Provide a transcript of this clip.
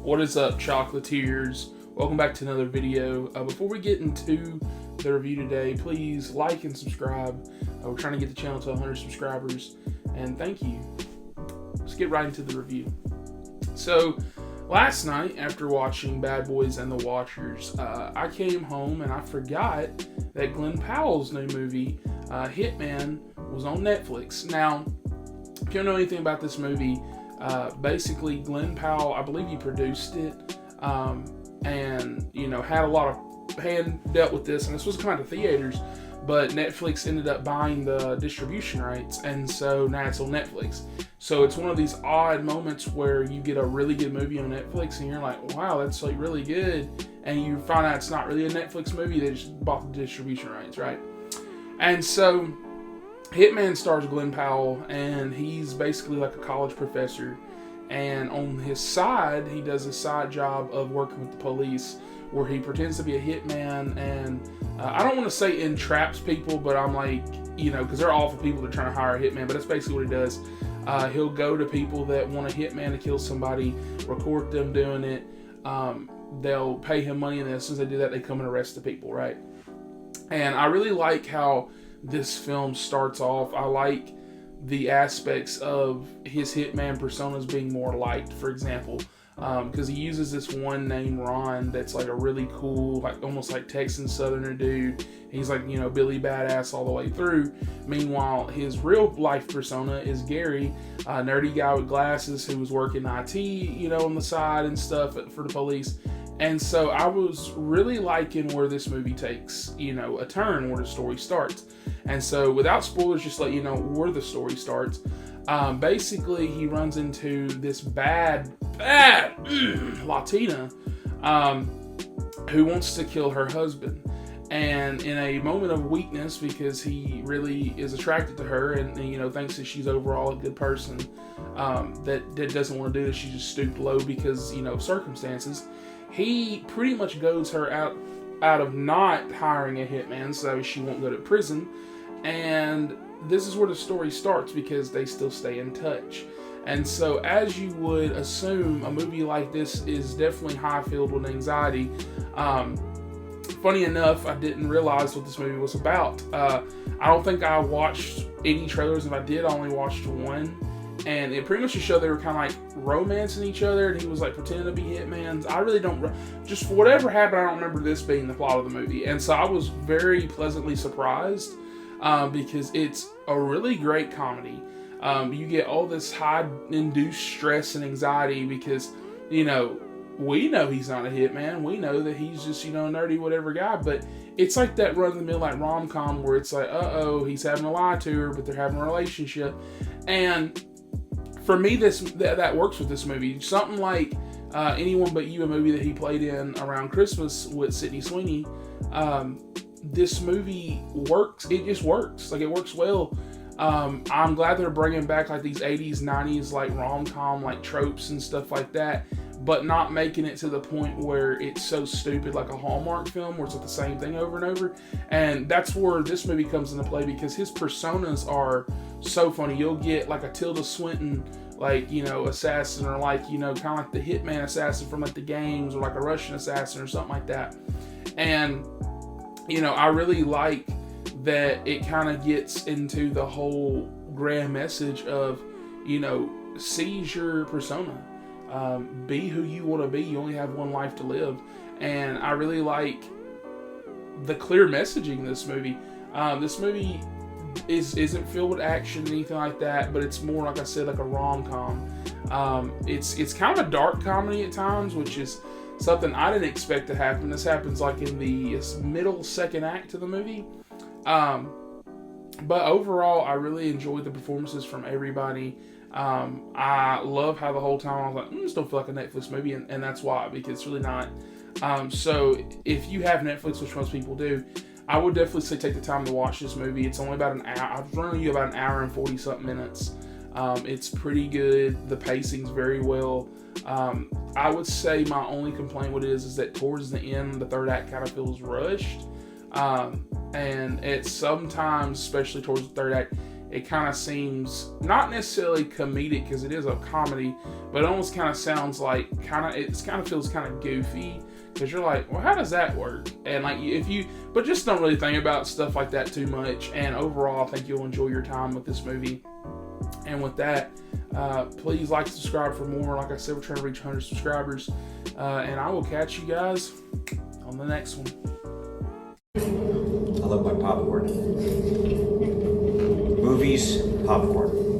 What is up, chocolatiers? Welcome back to another video. Before we get into the review today, please like and subscribe. We're trying to get the channel to 100 subscribers, and thank you. Let's get right into the review. So, last night, after watching Bad Boys and the Watchers, I came home and I forgot that Glen Powell's new movie, Hitman, was on Netflix. Now, if you don't know anything about this movie, basically Glen Powell, I believe he produced it, and had a lot of hand dealt with this, and this was kind of theaters, but Netflix ended up buying the distribution rights, and so now it's on Netflix. So it's one of these odd moments where you get a really good movie on Netflix and you're like, wow, that's like really good, and you find out it's not really a Netflix movie, they just bought the distribution rights, right? And so Hitman stars Glen Powell, and he's basically like a college professor, and on his side, he does a side job of working with the police, where he pretends to be a hitman, and I don't want to say entraps people, but I'm like, because they're awful people, they're trying to hire a hitman, but that's basically what he does. He'll go to people that want a hitman to kill somebody, record them doing it, they'll pay him money, and then as soon as they do that, they come and arrest the people, right? And I really like how this film starts off. I like the aspects of his hitman personas being more liked, for example, because he uses this one named Ron that's like a really cool, like almost like Texan Southerner dude. He's like, Billy Badass all the way through. Meanwhile, his real life persona is Gary, a nerdy guy with glasses who was working IT, on the side and stuff for the police. And so I was really liking where this movie takes, a turn, where the story starts. And so without spoilers, just let you know where the story starts. Basically, he runs into this bad Latina who wants to kill her husband. And in a moment of weakness, because he really is attracted to her and thinks that she's overall a good person, that doesn't want to do this, she just stooped low because, of circumstances, he pretty much goes her out of not hiring a hitman so she won't go to prison. And this is where the story starts, because they still stay in touch. And so, as you would assume, a movie like this is definitely high filled with anxiety. Funny enough, I didn't realize what this movie was about. I don't think I watched any trailers. If I did, I only watched one. And it pretty much just showed they were kind of like romancing each other, and he was like pretending to be hitmans. I really don't, just for whatever happened, I don't remember this being the plot of the movie. And so I was very pleasantly surprised, because it's a really great comedy. You get all this high-induced stress and anxiety because, we know he's not a hitman. We know that he's just, a nerdy whatever guy. But it's like that run-of-the-mill like rom-com where it's like, he's having to lie to her, but they're having a relationship. And for me, that works with this movie. Something like Anyone But You, a movie that he played in around Christmas with Sydney Sweeney. This movie works. It just works. Like, it works well. I'm glad they're bringing back like these 80s, 90s like rom-com like tropes and stuff like that, but not making it to the point where it's so stupid like a Hallmark film where it's like the same thing over and over. And that's where this movie comes into play, because his personas are so funny. You'll get like a Tilda Swinton like, assassin, or like, kind of like the hitman assassin from like the games, or like a Russian assassin or something like that. And I really like that it kind of gets into the whole grand message of, seize your persona. Be who you want to be. You only have one life to live. And I really like the clear messaging in this movie. This movie isn't filled with action or anything like that, but it's more, like I said, like a rom-com. It's kind of a dark comedy at times, which is something I didn't expect to happen. This happens like in the middle second act of the movie. But overall, I really enjoyed the performances from everybody. I love how the whole time I was like, this don't feel like a Netflix movie, and that's why, because it's really not. So if you have Netflix, which most people do, I would definitely say take the time to watch this movie. It's only about an hour. I've run you about an hour and 40-something minutes. It's pretty good. The pacing's very well. I would say my only complaint with it is that towards the end, the third act kind of feels rushed. And it's sometimes, especially towards the third act, it kind of seems not necessarily comedic because it is a comedy, but it almost kind of sounds like it kind of feels kind of goofy because you're like, well, how does that work? And like but just don't really think about stuff like that too much. And overall, I think you'll enjoy your time with this movie. And with that, please like and subscribe for more. Like I said, we're trying to reach 100 subscribers, and I will catch you guys on the next one. I love my popcorn. Movies, popcorn.